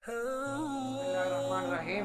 Bismillahirrahmanirrahim.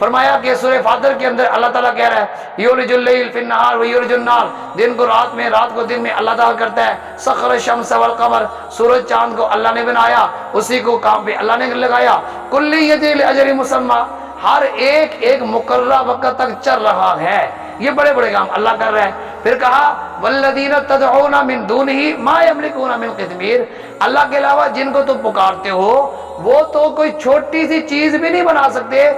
فرمایا کہ سورہ فاطر کے اندر اللہ تعالیٰ کہہ رہا ہے یولج اللیل فی النہار و یولج النہار، دن کو رات میں، رات کو دن میں اللہ تعالیٰ کرتا ہے۔ سخر الشمس والقمر، سورج چاند کو اللہ نے بنایا، اسی کو کام پہ اللہ نے لگایا۔ کلیۃ لاجل مسمى، ہر ایک ایک مقررہ وقت تک چل رہا ہے۔ یہ بڑے بڑے کام اللہ کر رہے ہیں۔ پھر کہا والذین تدعون من دونہ ما یملکون من قطمیر، اللہ کے علاوہ جن کو تم پکارتے ہو وہ تو کوئی چھوٹی سی چیز بھی نہیں بنا سکتے،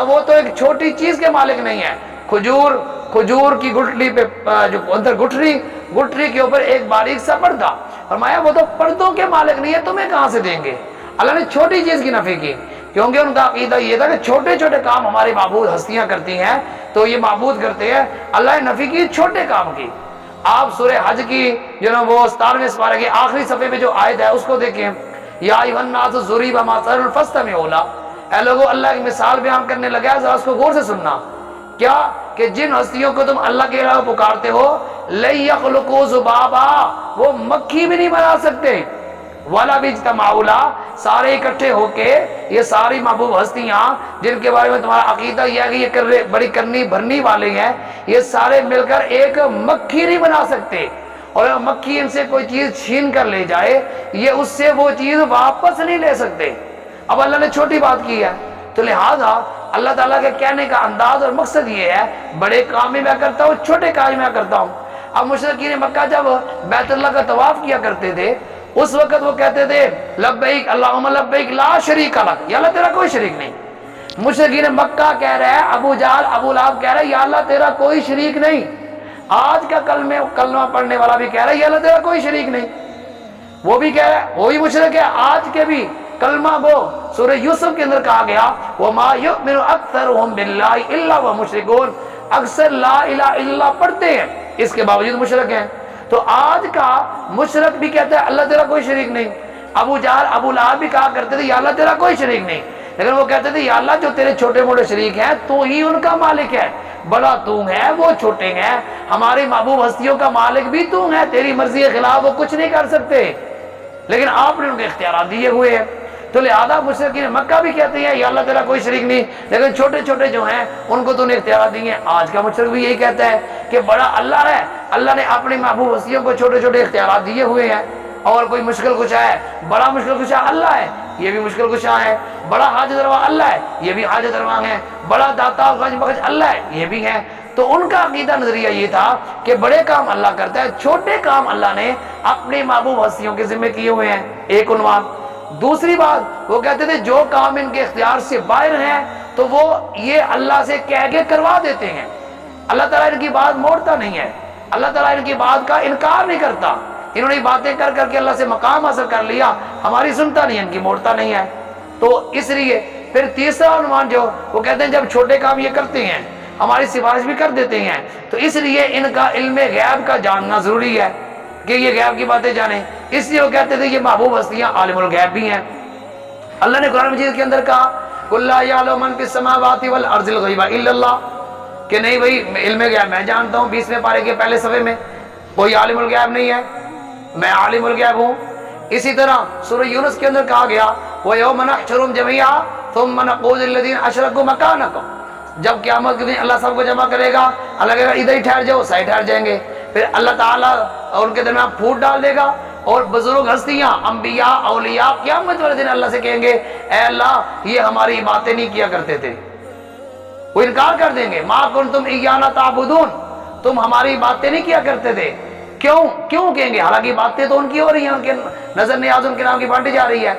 وہ تو ایک چھوٹی چیز کے مالک نہیں ہے۔ کھجور کی گٹھلی پہ جو اندر گٹھلی کے اوپر ایک باریک سا پردہ، فرمایا وہ تو پردوں کے مالک نہیں ہے، تمہیں کہاں سے دیں گے؟ اللہ نے چھوٹی چیز کی نفی کی، کیونکہ ان کا عقیدہ یہ تھا کہ چھوٹے چھوٹے کام ہماری معبود ہستیاں کرتی ہیں تو یہ معبود کرتے ہیں، اللہ نے نفی کی چھوٹے کام کی۔ آپ سورہ حج کی جو نا وہ 17ویں سپارہ کی آخری صفحے میں جو آیت ہے اس کو دیکھیں، یا ایھا الناس ضریب مثل فاستمعوا لہ، اے لوگو اللہ کی مثال بیان کرنے لگا ہے، ذرا اس کو غور سے سننا۔ کیا کہ جن ہستیوں کو تم اللہ کے علاوہ پکارتے ہو لن یخلقوا ذبابا، وہ مکھی بھی نہیں بنا سکتے، ولا اجتمعوا لہ، سارے اکٹھے ہو کے یہ ساری محبوب ہستیاں جن کے بارے میں تمہارا عقیدہ یہ ہے کہ یہ بڑی کرنی بھرنی والے ہیں، یہ سارے مل کر ایک مکھی نہیں بنا سکتے، اور مکھی ان سے کوئی چیز چھین کر لے جائے یہ اس سے وہ چیز واپس نہیں لے سکتے۔ اب اللہ نے چھوٹی بات کی ہے، تو لہٰذا اللہ تعالیٰ کے کہنے کا انداز اور مقصد یہ ہے بڑے کام میں کرتا ہوں، چھوٹے کام میں کرتا ہوں۔ اب مشرکین مکہ جب بیت اللہ کا طواف کیا کرتے تھے اس وقت وہ کہتے تھے لبیک اللہم لبیک لا شریک لک، یا اللہ تیرا کوئی شریک نہیں۔ مشرکین مکہ کہہ رہے ہیں، ابو جہل ابو لہب کہہ رہے ہیں یا اللہ تیرا کوئی شریک نہیں۔ آج کا کلمہ پڑھنے والا بھی کہہ رہا ہے یا اللہ تیرا کوئی شریک نہیں، وہ بھی کہہ رہا ہے، وہی مشرک ہے آج کے بھی کلمہ گو۔ سورہ یوسف کے اندر کہا گیا وما یؤمن اکثرهم باللہ الا وهم مشرکون، اکثر لا الہ الا اللہ پڑھتے ہیں اس کے باوجود مشرک ہیں۔ تو آج کا مشرک بھی کہتا ہے اللہ تیرا کوئی شریک نہیں۔ ابو جہل ابو لہب بھی کہا کرتے تھے یا اللہ تیرا کوئی شریک نہیں، لیکن وہ کہتے تھے یا اللہ جو تیرے چھوٹے موٹے شریک ہیں تو ہی ان کا مالک ہے، بڑا تو ہے وہ چھوٹے ہیں، ہماری محبوب ہستیوں کا مالک بھی تو ہے، تیری مرضی کے خلاف وہ کچھ نہیں کر سکتے، لیکن آپ نے ان کے اختیارات دیے ہوئے ہیں۔ تو لہذا مشرکین مکہ بھی کہتے ہیں یا اللہ تیرا کوئی شریک نہیں، لیکن چھوٹے چھوٹے جو ہیں ان کو تو نے اختیارات دیے ہیں۔ آج کا مشرک بھی یہی کہتا ہے کہ بڑا اللہ ہے، اللہ نے اپنی محبوب ہستیوں کو چھوٹے چھوٹے اختیارات دیے ہوئے ہیں، اور کوئی مشکل کشا ہے، بڑا مشکل کشا اللہ ہے، یہ بھی مشکل کشا ہے، بڑا حاجت روا اللہ ہے، یہ بھی حاجت روا ہے، بڑا داتا غنج بخش اللہ ہے، یہ بھی ہے۔ تو ان کا عقیدہ نظریہ یہ تھا کہ بڑے کام اللہ کرتا ہے، چھوٹے کام اللہ نے اپنی محبوب ہستیوں کے ذمہ کیے ہوئے ہیں، ایک عنوان۔ دوسری بات وہ کہتے تھے جو کام ان کے اختیار سے باہر ہیں تو وہ یہ اللہ سے کہہ کے کروا دیتے ہیں، اللہ تعالیٰ ان کی بات موڑتا نہیں ہے، اللہ تعالیٰ ان کی بات کا انکار نہیں کرتا، انہوں نے باتیں کر کر کے اللہ سے مقام حاصل کر لیا، ہماری سنتا نہیں ہے، ان کی موڑتا نہیں ہے۔ تو اس لیے پھر تیسرا عنوان جو وہ کہتے ہیں جب چھوٹے کام یہ کرتے ہیں ہماری سفارش بھی کر دیتے ہیں، تو اس لیے ان کا علم غیب کا جاننا ضروری ہے کہ یہ غیب کی باتیں جانیں، اس لیے وہ کہتے تھے یہ محبوب ہستیاں عالم الغیب بھی ہیں۔ اللہ نے قرآن مجید کے اندر کہا قُلْ لَا يَعْلَمُ مَنْ فِي السَّمَاوَاتِ وَالْأَرْضِ الْغَيْبَ إِلَّا اللَّهُ، کہ نہیں بھائی علم غیب میں جانتا ہوں، 20ویں پارے کے پہلے صفحے میں کوئی عالم الغیب نہیں ہے، میں عالم الغیب ہوں۔ اسی طرح سورہ یونس کے اندر کہا گیا وَيَوْمَ نَحْشُرُهُمْ جَمِيعًا ثُمَّ نَقُولُ لِلَّذِينَ أَشْرَكُوا مَكَانَكُمْ، جب قیامت کے دن اللہ سب کو جمع کرے گا، اللہ کہے گا ادھر ہی ٹھہر جاؤ، سائے ٹھہر جائیں گے، پھر اللہ تعالیٰ ان کے درمیان پھوٹ ڈال دے گا، اور بزرگ ہستیاں انبیاء اولیاء قیامت والے دن اللہ سے کہیں گے اے اللہ یہ ہماری باتیں نہیں کیا کرتے تھے، وہ انکار کر دیں گے ما کنتم ایانا تعبدون، تم ہماری باتیں نہیں کیا کرتے تھے، کیوں کہیں گے، حالانکہ باتیں تو ان کی ہو رہی ہیں، ان کے نظر نیاز ان کے نام کی بانٹی جا رہی ہے،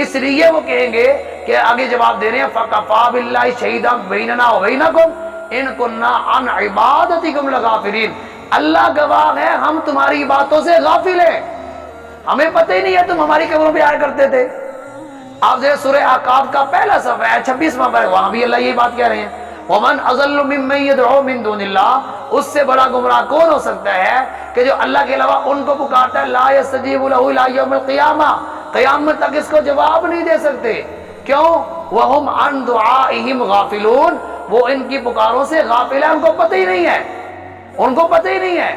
اس لیے وہ کہیں گے کہ آگے جواب دے رہے ہیں فَكَفَى بِاللَّهِ شَهِيدًا بَيْنَنَا وَبَيْنَكُمْ إِن كُنَّا عَنْ عِبَادَتِكُمْ لَغَافِلِينَ، اللہ گواہ ہے ہم تمہاری باتوں سے غافل ہیں، ہمیں پتہ ہی نہیں ہے تم ہماری قبروں پہ آیا کرتے تھے۔ آپ ذرا سورہ احقاف کا پہلا صفحہ ہے 26واں پر، وہاں بھی اللہ یہی بات کہہ رہے ہیں وَمَنْ أَضَلُّ مِمَّن يَدْعُو مِن دُونِ اللَّهِ، اس سے بڑا گمراہ کون ہو سکتا ہے کہ جو اللہ کے علاوہ ان کو پکارتا ہے لا يَسْتَجِيبُ لَهُ إِلَىٰ يَوْمِ الْقِيَامَةِ، قیامت تک اس کو جواب نہیں دے سکتے، کیوں؟ وَهُمْ عَنْ دُعَائِهِمْ غَافِلُونَ، وہ ان کی پکاروں سے غافل ہیں، ان کو پتہ ہی نہیں ہے، ان کو پتہ ہی نہیں ہے۔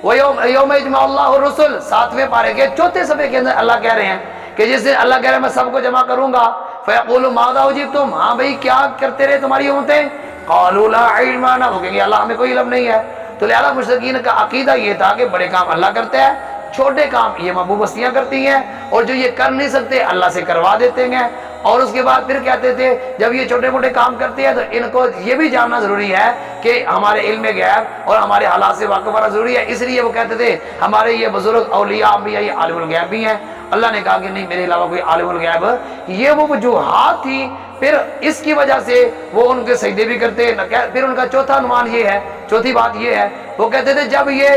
یوم یجمع اللہ الرسل 7ویں پارے کے 4تھے صفحے کے اندر اللہ کہہ رہے ہیں کہ جس دن اللہ کہہ رہے ہیں میں سب کو جمع کروں گا، فیقول ماذا اجبتم، ہاں بھائی کیا کرتے رہے تمہاری امتیں؟ قالوا لا علم لنا، وہ کہیں گے اللہ ہمیں کوئی علم نہیں ہے۔ تو لہذا مشرکین کا عقیدہ یہ تھا کہ بڑے کام اللہ کرتا ہے، چھوٹے کام یہ محبوب ہستیاں کرتی ہیں، اور جو یہ کر نہیں سکتے اللہ سے کروا دیتے ہیں۔ اور اس کے بعد پھر کہتے تھے جب یہ چھوٹے موٹے کام کرتے ہیں تو ان کو یہ بھی جاننا ضروری ہے کہ ہمارے علم غیب اور ہمارے حالات سے واقف ہونا ضروری ہے، اس لیے وہ کہتے تھے ہمارے یہ بزرگ اولیاء انبیاء یہ عالم الغیب بھی ہیں۔ اللہ نے کہا کہ نہیں، میرے علاوہ کوئی عالم الغیب، یہ وہ وجوہات تھی۔ پھر اس کی وجہ سے وہ ان کے سجدے بھی کرتے ہیں۔ پھر ان کا چوتھا عنوان یہ ہے، چوتھی بات یہ ہے، وہ کہتے تھے جب یہ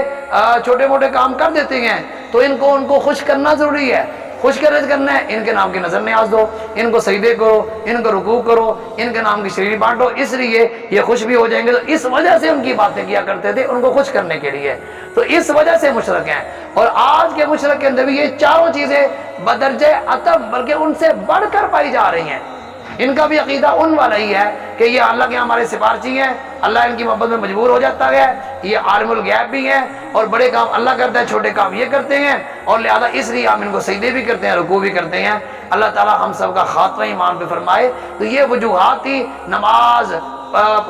چھوٹے موٹے کام کر دیتے ہیں تو ان کو خوش کرنا ضروری ہے، خوش کرنا ہے، ان کے نام کی نظر نیاز دو، ان کو سجدے کرو، ان کو رکوع کرو، ان کے نام کی شریعت بانٹو، اس لیے یہ خوش بھی ہو جائیں گے۔ تو اس وجہ سے ان کی باتیں کیا کرتے تھے، ان کو خوش کرنے کے لیے، تو اس وجہ سے مشرک ہیں۔ اور آج کے مشرک کے اندر بھی یہ چاروں چیزیں بدرجہ عطب بلکہ ان سے بڑھ کر پائی جا رہی ہیں۔ ان کا بھی عقیدہ ان والا ہی ہے کہ یہ اللہ کے ہمارے سفارشی ہیں، اللہ ان کی محبت میں مجبور ہو جاتا ہے، یہ عالم الغیب بھی ہیں، اور بڑے کام اللہ کرتا ہے، چھوٹے کام یہ کرتے ہیں، اور لہذا اس لیے ہم ان کو سجدے بھی کرتے ہیں، رکوع بھی کرتے ہیں۔ اللہ تعالی ہم سب کا خاتمہ ایمان پہ فرمائے۔ تو یہ وجوہات تھی، نماز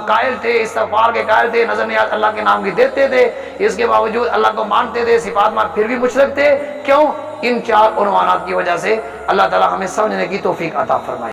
قائل تھے، استغفار کے قائل تھے، نظر نیاز اللہ کے نام کی دیتے تھے، اس کے باوجود اللہ کو مانتے تھے، صفات مان، پھر بھی مشرک تھے۔ کیوں؟ ان چار عنوانات کی وجہ سے۔ اللہ تعالی ہمیں سمجھنے کی توفیق عطا فرمائے۔